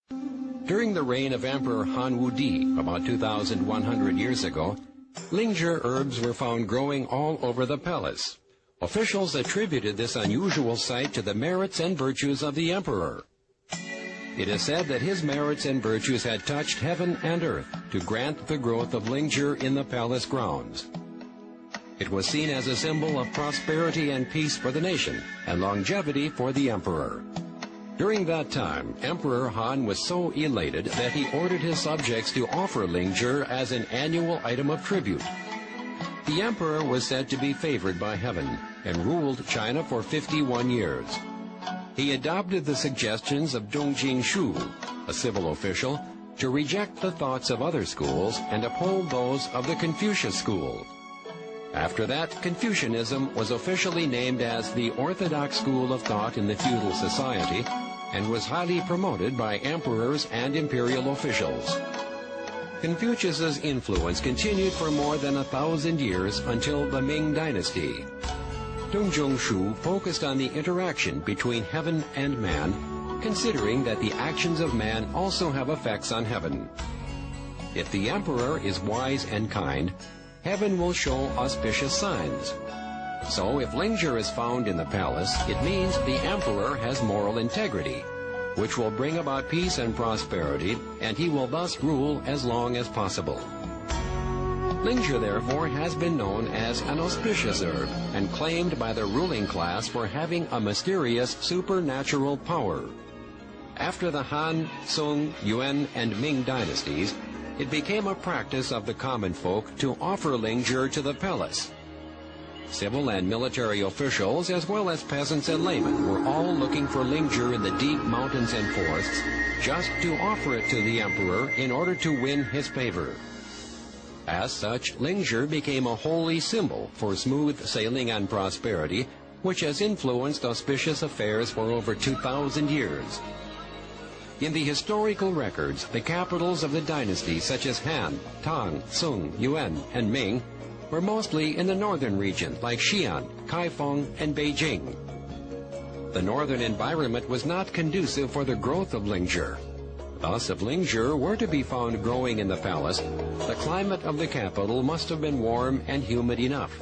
During the reign of Emperor Han Wudi, about 2,100 years ago, Lingzhi herbs were found growing all over the palace. Officials attributed this unusual sight to the merits and virtues of the emperor. It is said that his merits and virtues had touched heaven and earth to grant the growth of Lingzhi in the palace grounds. It was seen as a symbol of prosperity and peace for the nation and longevity for the emperor. During that time, Emperor Han was so elated that he ordered his subjects to offer Lingzhi as an annual item of tribute. The emperor was said to be favored by heaven and ruled China for 51 years. He adopted the suggestions of Dong Jingshu, a civil official, to reject the thoughts of other schools and uphold those of the Confucius school. After that, Confucianism was officially named as the orthodox school of thought in the feudal society and was highly promoted by emperors and imperial officials. Confucius's influence continued for more than 1,000 years until the Ming Dynasty. Dong Jingshu focused on the interaction between heaven and man, considering that the actions of man also have effects on heaven. If the emperor is wise and kind, heaven will show auspicious signs. So if Lingzhi is found in the palace, it means the emperor has moral integrity, which will bring about peace and prosperity, and he will thus rule as long as possible. Lingzhi, therefore, has been known as an auspicious herb and claimed by the ruling class for having a mysterious supernatural power. After the Han, Sung, Yuan, and Ming dynasties, it became a practice of the common folk to offer Lingzhi to the palace. Civil and military officials, as well as peasants and laymen, were all looking for Lingzhi in the deep mountains and forests, just to offer it to the emperor in order to win his favor. As such, Lingzhi became a holy symbol for smooth sailing and prosperity, which has influenced auspicious affairs for over 2,000 years. In the historical records, the capitals of the dynasties such as Han, Tang, Sung, Yuan, and Ming were mostly in the northern region like Xi'an, Kaifeng, and Beijing. The northern environment was not conducive for the growth of Lingzhi. Thus, if Lingzhi were to be found growing in the palace, the climate of the capital must have been warm and humid enough.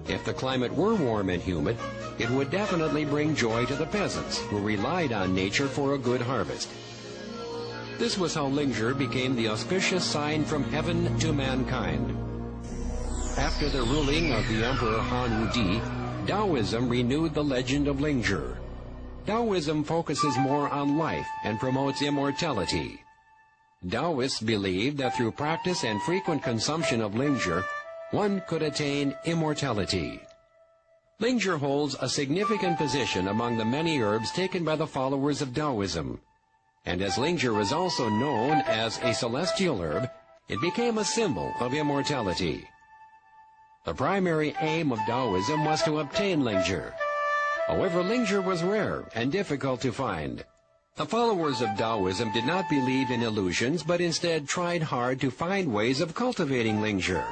If the climate were warm and humid, it would definitely bring joy to the peasants, who relied on nature for a good harvest. This was how Lingzhi became the auspicious sign from heaven to mankind. After the ruling of the Emperor Han Wudi, Taoism renewed the legend of Lingzhi. Taoism focuses more on life and promotes immortality. Taoists believed that through practice and frequent consumption of Lingzhi, one could attain immortality. Lingzhi holds a significant position among the many herbs taken by the followers of Taoism. And as Lingzhi is also known as a celestial herb, it became a symbol of immortality. The primary aim of Taoism was to obtain Lingzhi. However, Lingzhi was rare and difficult to find. The followers of Taoism did not believe in illusions, but instead tried hard to find ways of cultivating Lingzhi.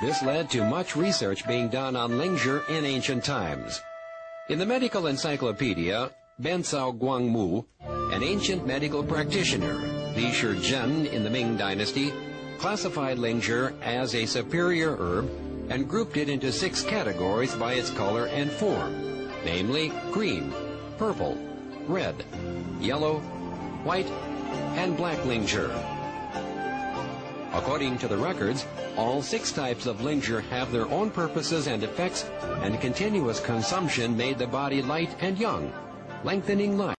This led to much research being done on Lingzhi in ancient times. In the medical encyclopedia, Ben Cao Guangmu, an ancient medical practitioner, Li Shizhen in the Ming Dynasty, classified Lingzhi as a superior herb and grouped it into 6 categories by its color and form, namely green, purple, red, yellow, white, and black Lingzhi. According to the records, all 6 types of Lingzhi have their own purposes and effects, and continuous consumption made the body light and young, lengthening life.